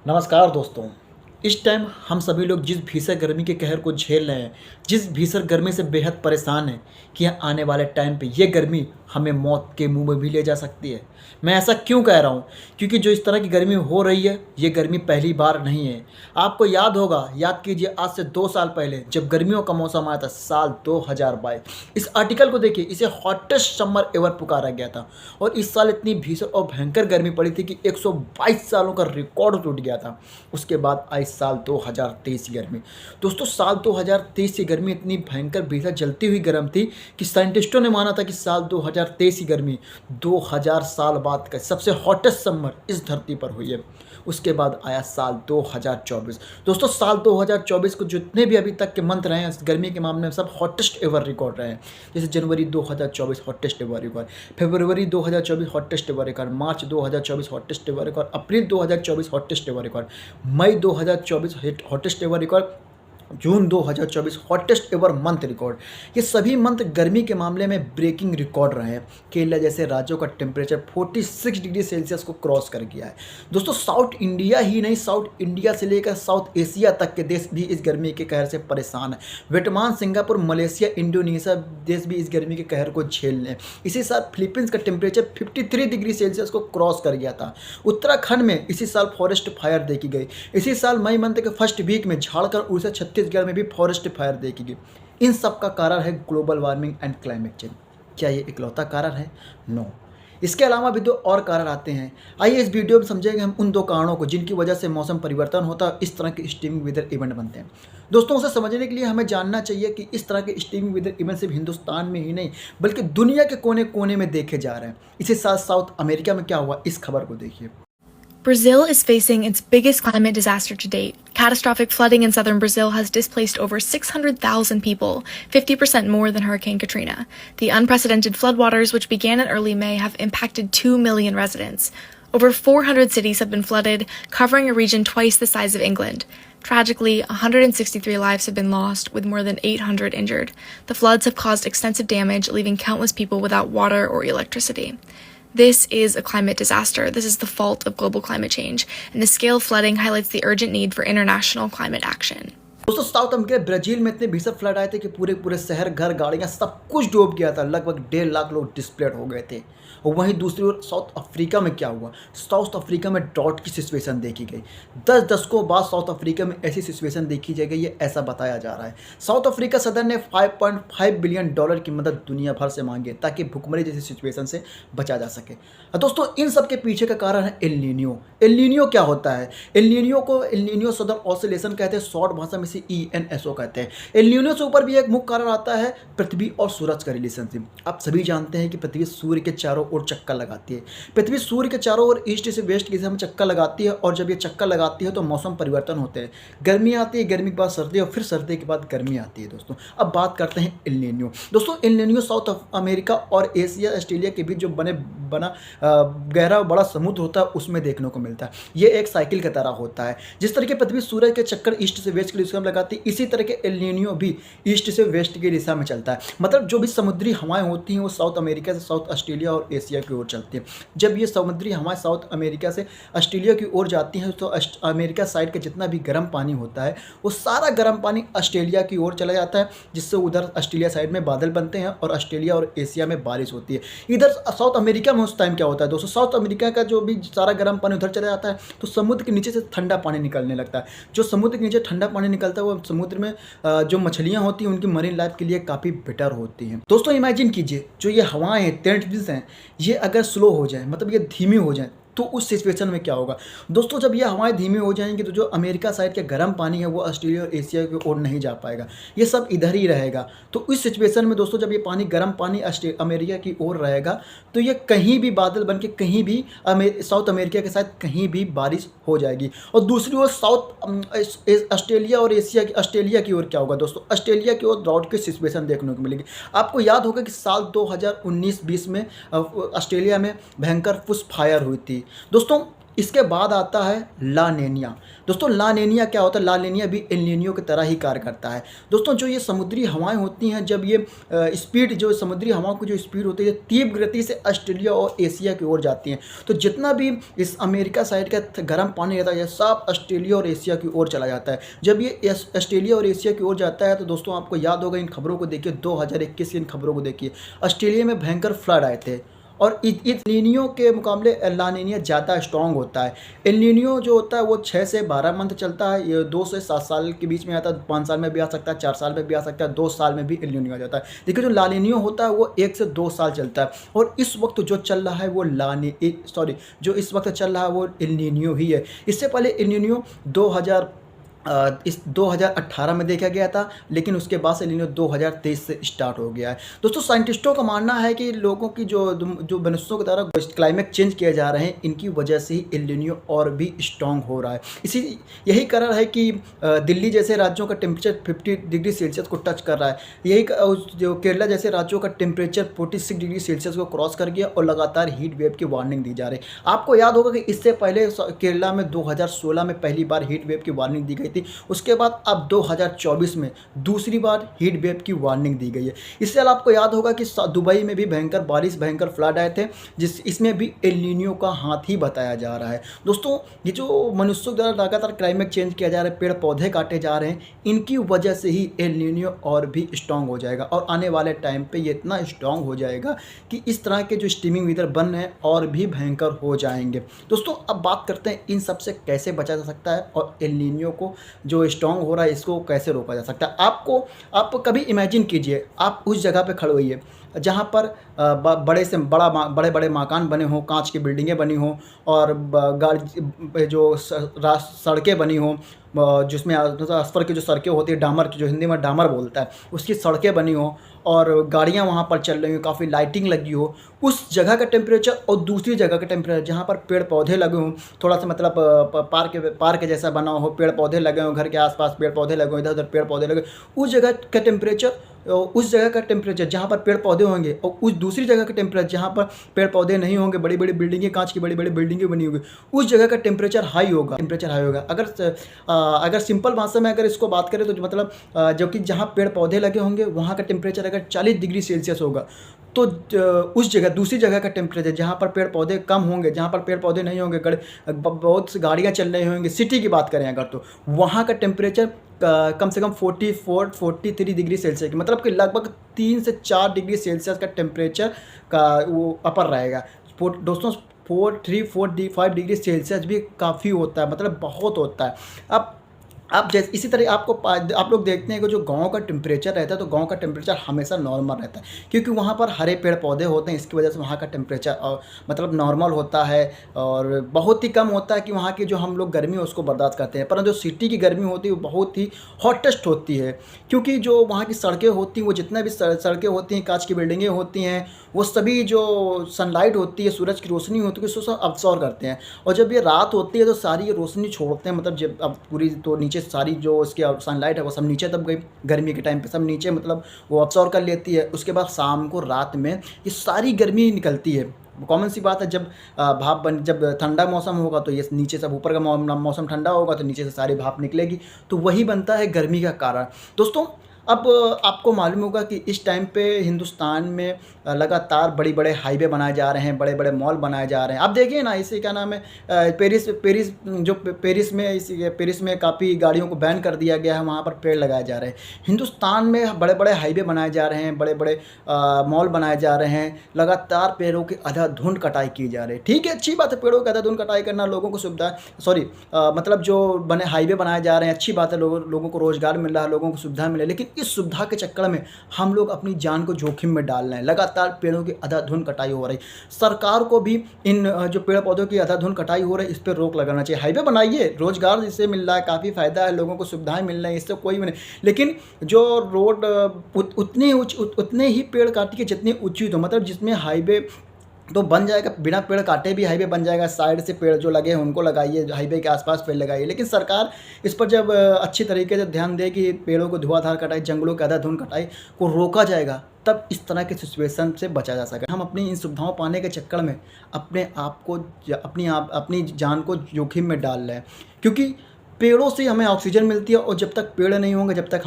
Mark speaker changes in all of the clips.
Speaker 1: नमस्कार दोस्तों। इस टाइम हम सभी लोग जिस भीषण गर्मी के कहर को झेल रहे हैं, जिस भीषण गर्मी से बेहद परेशान हैं कि आने वाले टाइम पे ये गर्मी हमें मौत के मुंह में भी ले जा सकती है। मैं ऐसा क्यों कह रहा हूँ? क्योंकि जो इस तरह की गर्मी हो रही है, ये गर्मी पहली बार नहीं है। आपको याद होगा, याद कीजिए आज से 2 साल पहले जब गर्मियों का मौसम आया था, साल 2022। इस आर्टिकल को देखिए, इसे हॉटेस्ट समर एवर पुकारा गया था और इस साल इतनी भीषण और भयंकर गर्मी पड़ी थी कि 122 सालों का रिकॉर्ड टूट गया था। उसके बाद आई साल 2023 की गर्मी। दोस्तों, साल 2023 की गर्मी इतनी भयंकर भीषण जलती हुई गर्म थी कि साइंटिस्टों ने माना था कि साल 2023 की गर्मी 2000 साल बाद का सबसे हॉटेस्ट समर इस धरती पर हुई है। उसके बाद आया साल 2024। दोस्तों, साल 2024 को जितने भी अभी तक के मंथ रहे हैं इस गर्मी के मामले में, सब हॉटेस्ट एवर रिकॉर्ड रहे हैं। जैसे जनवरी 2024 हॉटेस्ट एवर रिकॉर्ड, फरवरी 2024 हॉटेस्ट एवर रिकॉर्ड, मार्च 2024 हॉटेस्ट एवर रिकॉर्ड, अप्रैल 2024 हॉटेस्ट एवर रिकॉर्ड, मई 2024 हॉटेस्ट एवर रिकॉर्ड, जून 2024 हॉटेस्ट एवर मंथ रिकॉर्ड। ये सभी मंथ गर्मी के मामले में ब्रेकिंग रिकॉर्ड रहे हैं। केरला जैसे राज्यों का टेम्परेचर 46 डिग्री सेल्सियस को क्रॉस कर गया है। दोस्तों, साउथ इंडिया ही नहीं, साउथ इंडिया से लेकर साउथ एशिया तक के देश भी इस गर्मी के कहर से परेशान है। वियतनाम, सिंगापुर, मलेशिया, इंडोनेशिया देश भी इस गर्मी के कहर को झेल रहे हैं। इसी साल फिलीपींस का टेम्परेचर 53 डिग्री सेल्सियस को क्रॉस कर गया था। उत्तराखंड में इसी साल फॉरेस्ट फायर देखी गई। इसी साल मई मंथ के फर्स्ट वीक में झारखंड, उड़ीसा, छत्तीसगढ़ में भी फॉरेस्ट फायर देखी गई। इन सब का कारण है global warming and climate change. क्या ये इकलौता कारण है? नो। इसके अलावा भी 2 और कारण आते हैं। आइए इस वीडियो में समझेंगे हम उन 2 कारणों को जिनकी वजह से मौसम परिवर्तन होता है, इस तरह के एक्सट्रीम वेदर इवेंट बनते हैं। दोस्तों, उसे समझने के लिए हमें जानना चाहिए कि इस तरह के एक्सट्रीम वेदर इवेंट सिर्फ हिंदुस्तान में ही नहीं बल्कि दुनिया के कोने कोने में देखे जा रहे हैं। इसी साथ साउथ अमेरिका में क्या हुआ, इस खबर को देखिए।
Speaker 2: Brazil is facing its biggest climate disaster to date. Catastrophic flooding in southern Brazil has displaced over 600,000 people, 50% more than Hurricane Katrina. The unprecedented floodwaters, which began in early May, have impacted 2 million residents. Over 400 cities have been flooded, covering a region twice the size of England. Tragically, 163 lives have been lost, with more than 800 injured. The floods have caused extensive damage, leaving countless people without water or electricity. This is a climate disaster. This is the fault of global climate change, and the scale of flooding highlights the urgent need for international climate action.
Speaker 1: दोस्तों, south America Brazil में इतने भीषण flood आए थे कि पूरे पूरे शहर, घर, गाड़ियाँ सब कुछ डूब गया था। लगभग 1.5 लाख लोग डिस्प्लेड हो गए थे। और वहीं दूसरी ओर साउथ अफ्रीका में क्या हुआ? साउथ अफ्रीका में ड्रॉट की सिचुएशन देखी गई। 10 दशकों बाद साउथ अफ्रीका में ऐसी सिचुएशन देखी जाएगी, ये ऐसा बताया जा रहा है। साउथ अफ्रीका सदर ने $5.5 बिलियन की मदद दुनिया भर से मांगी ताकि भुखमरी जैसी सिचुएशन से बचा जा सके। दोस्तों, इन सब के पीछे का कारण है एल नीनियो। एल नीनियो क्या होता है? एल नीनियो को एल नीनियो सदर्न ऑसिलेशन कहते हैं, शॉर्ट भाषा में से ENSO कहते हैं। एल नीनियो से ऊपर भी एक मुख्य कारण आता है पृथ्वी और सूरज का रिलेशनशिप। आप सभी जानते हैं कि पृथ्वी सूर्य के चारों ओर चक्कर लगाती है। पृथ्वी सूर्य के चारों ओर ईस्ट से वेस्ट की दिशा में चक्कर लगाती है और जब ये चक्कर लगाती है तो मौसम परिवर्तन होते हैं। गर्मी आती है, गर्मी के बाद सर्दी और फिर सर्दी के बाद गर्मी आती है। दोस्तों, अब बात करते हैं एल नीनियो। दोस्तों, एल नीनियो साउथ अमेरिका और एशिया, ऑस्ट्रेलिया के बीच जो बना गहरा बड़ा समुद्र होता है उसमें देखने को मिलता है। ये एक साइकिल की तरह होता है। जिस तरह के पृथ्वी सूर्य के चक्कर ईस्ट से वेस्ट की दिशा में लगाती है, इसी तरह के एल नीनियो भी ईस्ट से वेस्ट की दिशा में चलता है। मतलब जो भी समुद्री हवाएं होती हैं वो साउथ अमेरिका से साउथ ऑस्ट्रेलिया और एशिया की ओर चलती है। जब ये समुद्री हवाएं साउथ अमेरिका से ऑस्ट्रेलिया की ओर जाती हैं तो अमेरिका साइड का जितना भी गर्म पानी होता है वो सारा गर्म पानी ऑस्ट्रेलिया की ओर चला जाता है, जिससे उधर ऑस्ट्रेलिया साइड में बादल बनते हैं और ऑस्ट्रेलिया और एशिया में बारिश होती है। इधर साउथ अमेरिका में उस टाइम क्या होता है दोस्तों? साउथ अमेरिका का जो भी सारा गर्म पानी उधर चला जाता है तो समुद्र के नीचे से ठंडा पानी निकलने लगता है। जो समुद्र के नीचे ठंडा पानी निकलता है वो समुद्र में जो मछलियाँ होती हैं उनकी मरीन लाइफ के लिए काफ़ी बेटर होती हैं। दोस्तों, इमेजिन कीजिए जो ये हवाएं हैं, टेंट्स हैं, ये अगर स्लो हो जाए, मतलब ये धीमी हो जाए तो उस सिचुएशन में क्या होगा? दोस्तों, जब ये हवाएं धीमी हो जाएंगी तो जो अमेरिका साइड का गर्म पानी है वो ऑस्ट्रेलिया और एशिया की ओर नहीं जा पाएगा, ये सब इधर ही रहेगा। तो इस सिचुएशन में दोस्तों, जब ये पानी गर्म पानी अमेरिका की ओर रहेगा तो ये कहीं भी बादल बन के कहीं भी साउथ अमेरिका के साथ कहीं भी बारिश हो जाएगी। और दूसरी ओर साउथ ऑस्ट्रेलिया और ऑस्ट्रेलिया की ओर क्या होगा दोस्तों? ऑस्ट्रेलिया की ओर ड्राउट की सिचुएशन देखने को मिलेगी। आपको याद होगा कि साल 2019-20 में ऑस्ट्रेलिया में भयंकर बुश फायर हुई थी। दोस्तों, इसके बाद आता है ला नीनिया। दोस्तों ला नीनिया क्या होता है? ला नीनिया भी एल नीनियो की तरह ही कार्य करता है। दोस्तों जो ये समुद्री हवाएं होती हैं, जब ये स्पीड, जो समुद्री हवाओं की जो स्पीड होती है तीव्र गति से ऑस्ट्रेलिया और एशिया की ओर जाती हैं, तो जितना भी इस अमेरिका साइड का गर्म पानी रहता है सब ऑस्ट्रेलिया और एशिया की ओर चला जाता है। जब ये ऑस्ट्रेलिया और एशिया की ओर जाता है तो दोस्तों आपको याद होगा, इन खबरों को देखिए, 2021 की इन खबरों को देखिए, ऑस्ट्रेलिया में भयंकर फ्लड आए थे। और इस नीनियो के मुकाबले ला नीनिया ज़्यादा स्ट्रॉन्ग होता है। एल नीनियो जो होता है वो 6 से 12 मंथ चलता है, ये 2 से 7 साल के बीच में आता है, 5 साल में भी आ सकता है, 4 साल में भी आ सकता है, 2 साल में भी एल नीनियो आ जाता है। देखिए जो ला नीनियो होता है वो 1 से 2 साल चलता है, और इस वक्त जो चल रहा है वो जो इस वक्त चल रहा है वो एल नीनियो ही है। इससे पहले एल नीनियो 2018 में देखा गया था, लेकिन उसके बाद से एल नीनियो 2023 से स्टार्ट हो गया है। दोस्तों साइंटिस्टों का मानना है कि लोगों की जो मनुष्यों के द्वारा क्लाइमेट चेंज किए जा रहे हैं, इनकी वजह से ही एल नीनियो और भी स्ट्रॉन्ग हो रहा है। यही कारण है कि दिल्ली जैसे राज्यों का टेम्परेचर 50 डिग्री सेल्सियस को टच कर रहा है। जो केरला जैसे राज्यों का टेम्परेचर 46 डिग्री सेल्सियस को क्रॉस कर गया, और लगातार हीट वेव की वार्निंग दी जा रही है। आपको याद होगा कि इससे पहले केरला में 2016 में पहली बार हीट वेव की वार्निंग दी गई थी, उसके बाद अब 2024 में दूसरी बार हीट वेव की वार्निंग दी गई है। इससे आपको याद होगा कि दुबई में भी भयंकर बारिश, भयंकर फ्लड आए थे, इसमें भी एल नीनियो का हाथ ही बताया जा रहा है। दोस्तों ये जो मनुष्यों द्वारा लगातार क्लाइमेट चेंज किया जा रहा है, पेड़ पौधे काटे जा रहे हैं, इनकी वजह से ही एल नीनियो और भी स्ट्रॉन्ग हो जाएगा, और आने वाले टाइम पे ये इतना स्ट्रॉन्ग हो जाएगा कि इस तरह के जो स्ट्रीमिंग वेदर बन रहे हैं और भी भयंकर हो जाएंगे। दोस्तों अब बात करते हैं इन सब से कैसे बचा जा सकता है, और एल नीनियो को जो स्ट्रॉन्ग हो रहा है इसको कैसे रोका जा सकता है। आप कभी इमेजिन कीजिए, आप उस जगह पे खड़े होइए जहाँ पर बड़े बड़े मकान बने हों, कांच की बिल्डिंगें बनी हों, और गाड़ी जो सड़कें बनी हों, जिसमें असफर की जो सड़कें होती है, डामर, जो हिंदी में डामर बोलता है, उसकी सड़कें बनी हों, और गाड़ियाँ वहाँ पर चल रही हो, काफ़ी लाइटिंग लगी हो, उस जगह का टेम्परेचर और दूसरी जगह का टेम्परेचर जहाँ पर पेड़ पौधे लगे हों, थोड़ा सा मतलब पार्क जैसा बना हो, पेड़ पौधे लगे हों, घर के आसपास पेड़ पौधे लगे हों, इधर उधर पेड़ पौधे लगे, उस जगह का टेम्परेचर जहाँ पर पेड़ पौधे होंगे, और उस दूसरी जगह का टेम्परेचर जहाँ पर पेड़ पौधे नहीं होंगे, बड़ी बड़ी बिल्डिंगें, कांच की बड़ी बड़ी बिल्डिंगें बनी होगी, उस जगह का टेम्परेचर हाई होगा। अगर सिंपल भाषा में अगर इसको बात करें तो मतलब जो कि जहाँ पेड़ पौधे लगे होंगे वहाँ का टेम्परेचर अगर 40 डिग्री सेल्सियस होगा, तो उस जगह दूसरी जगह का टेम्परेचर जहाँ पर पेड़ पौधे कम होंगे, जहाँ पर पेड़ पौधे नहीं होंगे, बहुत सी गाड़ियाँ चल रही होंगी, सिटी की बात करें अगर, तो वहाँ का टेम्परेचर कम से कम 43 डिग्री सेल्सियस की, मतलब कि लगभग 3 से 4 डिग्री सेल्सियस का टेम्परेचर का वो अपर रहेगा। दोस्तों 5 डिग्री सेल्सियस भी काफ़ी होता है, मतलब बहुत होता है। अब जैसे इसी तरह आप लोग देखते हैं कि जो गांव का टेम्परेचर रहता है, तो गांव का टेम्परेचर हमेशा नॉर्मल रहता है, क्योंकि वहाँ पर हरे पेड़ पौधे होते हैं, इसकी वजह से वहाँ का टेम्परेचर मतलब नॉर्मल होता है, और बहुत ही कम होता है कि वहाँ की जो हम लोग गर्मी है उसको बर्दाश्त करते हैं। परंतु जो सिटी की गर्मी होती है वो बहुत ही हॉटेस्ट होती है, क्योंकि जो वहाँ की सड़कें होती हैं, वो जितना भी सड़कें होती हैं, कांच की बिल्डिंगें होती हैं, वो सभी जो सनलाइट होती है, सूरज की रोशनी होती है, उसको सब अब्सॉर्ब करते हैं, और जब ये रात होती है तो सारी ये रोशनी छोड़ते हैं, मतलब जब अब पूरी तो नीचे सारी जो इसकी सनलाइट है वो सब नीचे दब गई, गर्मी के टाइम पे सब नीचे मतलब वो अब्सॉर्ब कर लेती है। उसके बाद शाम को रात में ये सारी गर्मी निकलती है। कॉमन सी बात है, जब ठंडा मौसम होगा तो ये नीचे सब, ऊपर का मौसम ठंडा होगा तो नीचे से सारी भाप निकलेगी, तो वही बनता है गर्मी का कारण। दोस्तों अब आपको मालूम होगा कि इस टाइम पे हिंदुस्तान में लगातार बड़े बड़े हाईवे बनाए जा रहे हैं, बड़े बड़े मॉल बनाए जा रहे हैं। आप देखिए ना, इसे क्या नाम है, पेरिस में काफ़ी गाड़ियों को बैन कर दिया गया है, वहाँ पर पेड़ लगाए जा रहे हैं। हिंदुस्तान में बड़े बड़े हाईवे बनाए जा रहे हैं, बड़े बड़े मॉल बनाए जा रहे हैं, लगातार पेड़ों की अंधाधुंध कटाई की जा रही है। ठीक है, अच्छी बात है, पेड़ों की अंधाधुंध कटाई करना, लोगों को सुविधा, मतलब जो हाईवे बनाए जा रहे हैं, अच्छी बात है, लोगों को रोज़गार मिल रहा है, लोगों को सुविधा मिले, लेकिन इस सुविधा के चक्कर में हम लोग अपनी जान को जोखिम में डाल रहे हैं। लगातार पेड़ों की अंधाधुंध कटाई हो रही, सरकार को भी इन जो पेड़ पौधों की अंधाधुंध कटाई हो रही है, इस पर रोक लगाना चाहिए। हाईवे बनाइए, रोजगार इससे मिल रहा है, काफ़ी फ़ायदा है, लोगों को सुविधाएं मिल रही हैं, इससे कोई भी नहीं, लेकिन जो रोड उतने ही पेड़ काटिए जितनी उचित हो, मतलब जिसमें हाईवे तो बन जाएगा, बिना पेड़ काटे भी हाईवे बन जाएगा। साइड से पेड़ जो लगे हैं उनको लगाइए, हाईवे के आसपास पेड़ लगाइए। लेकिन सरकार इस पर जब अच्छी तरीके से ध्यान दे कि पेड़ों को धुआंधार कटाई, जंगलों की अंधाधुंध कटाई को रोका जाएगा, तब इस तरह के सिचुएशन से बचा जा सके। हम अपनी इन सुविधाओं पाने के चक्कर में अपने आप को अपनी जान को जोखिम में डाल रहे हैं, क्योंकि पेड़ों से हमें ऑक्सीजन मिलती है, और जब तक पेड़ नहीं होंगे, जब तक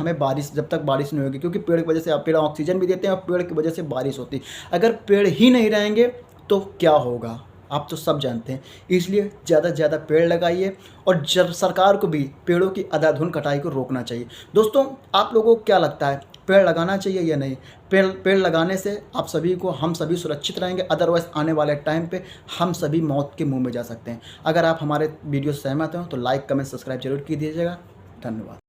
Speaker 1: बारिश नहीं होगी, क्योंकि पेड़ की वजह से पेड़ ऑक्सीजन भी देते हैं और पेड़ की वजह से बारिश होती है। अगर पेड़ ही नहीं रहेंगे तो क्या होगा, आप तो सब जानते हैं। इसलिए ज़्यादा से ज़्यादा पेड़ लगाइए, और जब सरकार को भी पेड़ों की अंधाधुंध कटाई को रोकना चाहिए। दोस्तों, आप लोगों को क्या लगता है, पेड़ लगाना चाहिए या नहीं? पेड़ लगाने से हम सभी सुरक्षित रहेंगे, अदरवाइज़ आने वाले टाइम पे हम सभी मौत के मुंह में जा सकते हैं। अगर आप हमारे वीडियो से सहमत हो तो लाइक, कमेंट, सब्सक्राइब जरूर की दीजिएगा। धन्यवाद।